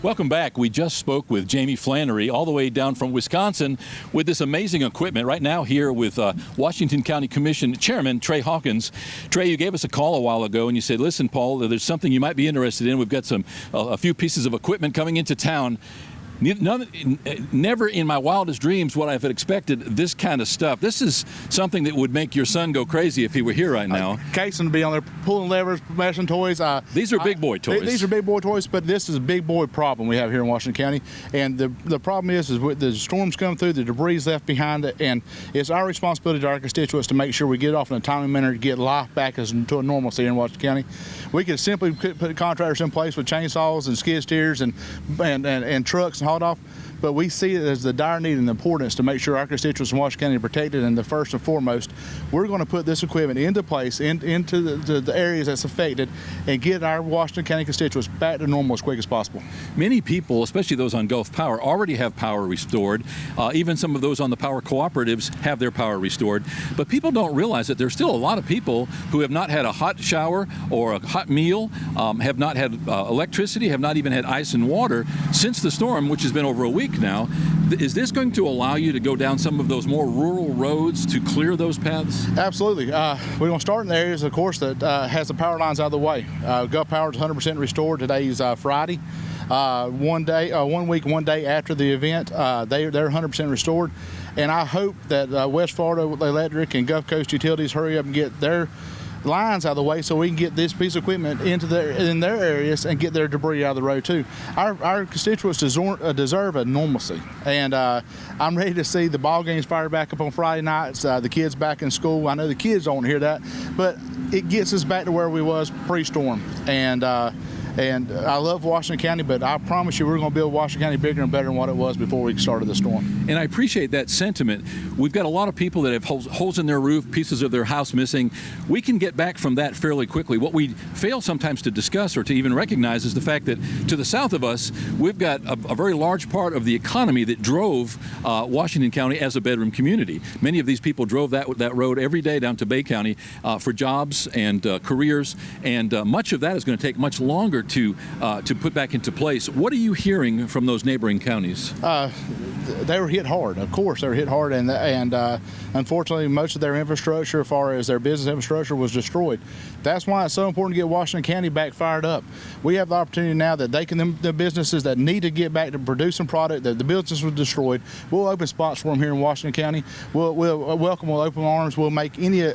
Welcome back. We just spoke with Jamie Flannery all the way down from Wisconsin with this amazing equipment right now here with Washington County Commission Chairman Trey Hawkins. Trey, you gave us a call a while ago and you said, listen, Paul, there's something you might be interested in. We've got a few pieces of equipment coming into town. Never in my wildest dreams would I have expected this kind of stuff. This is something that would make your son go crazy if he were here right now. Casey would be on there pulling levers, mashing toys. These are big boy toys. These are big boy toys, but this is a big boy problem we have here in Washington County. And the problem is with the storms come through, the debris is left behind, and it's our responsibility to our constituents to make sure we get it off in a timely manner to get life back to a normalcy in Washington County. We could simply put contractors in place with chainsaws and skid steers and trucks and hauled off, but we see it as the dire need and the importance to make sure our constituents in Washington County are protected. And the first and foremost, we're going to put this equipment into place into the areas that's affected and get our Washington County constituents back to normal as quick as possible. Many people, especially those on Gulf Power, already have power restored. Even some of those on the power cooperatives have their power restored. But people don't realize that there's still a lot of people who have not had a hot shower or a hot meal, have not had electricity, have not even had ice and water since the storm, which has been over a week now. Is this going to allow you to go down some of those more rural roads to clear those paths? Absolutely. We're going to start in the areas, of course, that has the power lines out of the way. Gulf Power is 100% restored. Today is Friday. 1 week, 1 day after the event, they're 100% restored. And I hope that West Florida Electric and Gulf Coast Utilities hurry up and get their lines out of the way so we can get this piece of equipment in their areas and get their debris out of the road too. Our constituents deserve a normalcy, and I'm ready to see the ball games fired back up on Friday nights, the kids back in school. I know the kids don't hear that, but it gets us back to where we was pre-storm. And I love Washington County, but I promise you we're going to build Washington County bigger and better than what it was before we started the storm. And I appreciate that sentiment. We've got a lot of people that have holes in their roof, pieces of their house missing. We can get back from that fairly quickly. What we fail sometimes to discuss or to even recognize is the fact that to the south of us, we've got a very large part of the economy that drove Washington County as a bedroom community. Many of these people drove that road every day down to Bay County for jobs and careers, and much of that is going to take much longer to put back into place. What are you hearing from those neighboring counties? They were hit hard. Of course, they were hit hard, and unfortunately, most of their infrastructure, as far as their business infrastructure, was destroyed. That's why it's so important to get Washington County back fired up. We have the opportunity now that the businesses that need to get back to producing product, that the business was destroyed, we'll open spots for them here in Washington County. We'll welcome with open arms. We'll make any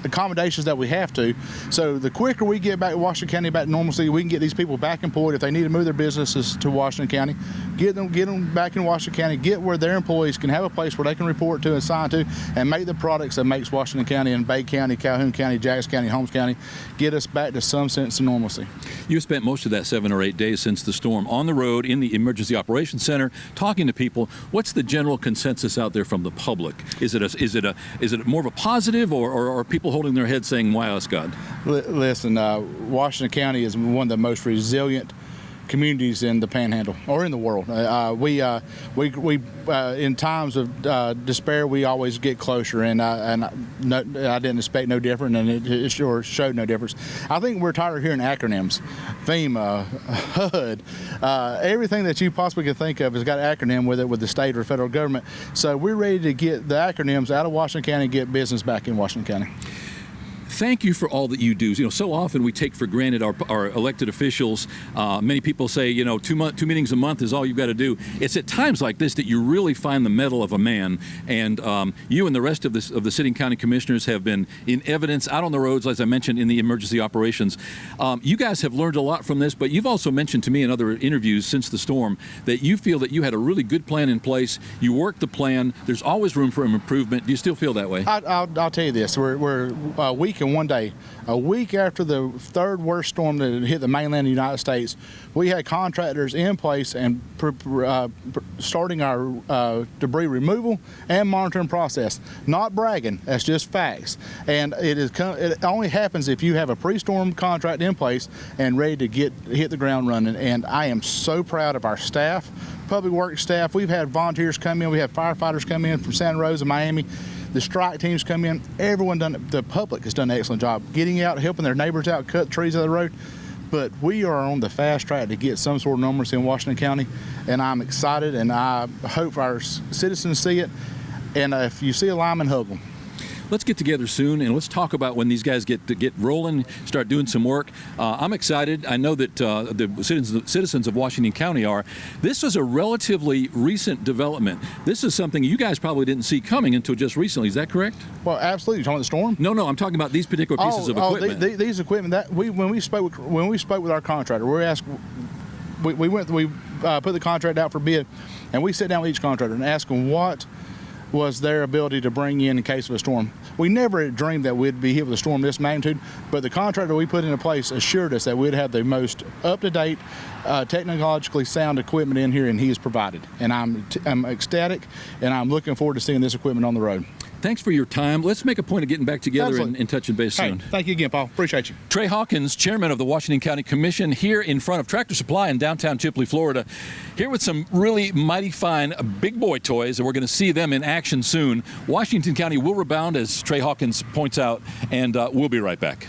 accommodations that we have to. So the quicker we get back to Washington County, back to normalcy, we can get these people back employed. If they need to move their businesses to Washington County, get them back in Washington County, get where their employees can have a place where they can report to and sign to and make the products that makes Washington County and Bay County, Calhoun County, Jackson County, Holmes County, get us back to some sense of normalcy. You spent most of that 7 or 8 days since the storm on the road in the Emergency Operations Center talking to people. What's the general consensus out there from the public? Is it more of a positive, or are people holding their head saying, why us, God? Listen, Washington County is one of the most resilient communities in the Panhandle or in the world. We in times of despair, we always get closer, and I didn't expect no different, and it sure showed no difference. I think we're tired of hearing acronyms. FEMA, HUD, everything that you possibly could think of has got an acronym with it, with the state or federal government. So we're ready to get the acronyms out of Washington County and get business back in Washington County. Thank you for all that you do. You know, so often we take for granted our elected officials. Many people say, two meetings a month is all you've got to do. It's at times like this that you really find the mettle of a man. And you and the rest of the sitting county commissioners have been in evidence out on the roads, as I mentioned, in the emergency operations. You guys have learned a lot from this, but you've also mentioned to me in other interviews since the storm that you feel that you had a really good plan in place. You worked the plan. There's always room for improvement. Do you still feel that way? I'll tell you this. We're a week and 1 day. A week after the third worst storm that hit the mainland of the United States, we had contractors in place and starting our debris removal and monitoring process. Not bragging, that's just facts. And it only happens if you have a pre-storm contract in place and ready to hit the ground running. And I am so proud of our staff, public works staff. We've had volunteers come in, we had firefighters come in from Santa Rosa, Miami. The strike teams come in. Everyone the public has done an excellent job getting out, helping their neighbors out, cut trees out of the road. but we are on the fast track to get some sort of numbers in Washington County, and I'm excited, and I hope our citizens see it. And if you see a lineman, hug them. Let's get together soon and let's talk about when these guys get rolling, start doing some work. I'm excited. I know that the citizens of Washington County are. This is a relatively recent development. This is something you guys probably didn't see coming until just recently. Is that correct? Well, absolutely. You're talking about the storm? No, I'm talking about these particular pieces of equipment. These equipment that when we spoke with our contractor, we asked. We put the contract out for bid, and we sit down with each contractor and ask them what was their ability to bring in case of a storm. We never dreamed that we'd be hit with a storm this magnitude, but the contractor we put into place assured us that we'd have the most up-to-date, technologically sound equipment in here, and he has provided. And I'm ecstatic, and I'm looking forward to seeing this equipment on the road. Thanks for your time. Let's make a point of getting back together and touching base soon. Hey, thank you again, Paul. Appreciate you. Trey Hawkins, chairman of the Washington County Commission, here in front of Tractor Supply in downtown Chipley, Florida, here with some really mighty fine big boy toys, and we're going to see them in action soon. Washington County will rebound, as Trey Hawkins points out, and we'll be right back.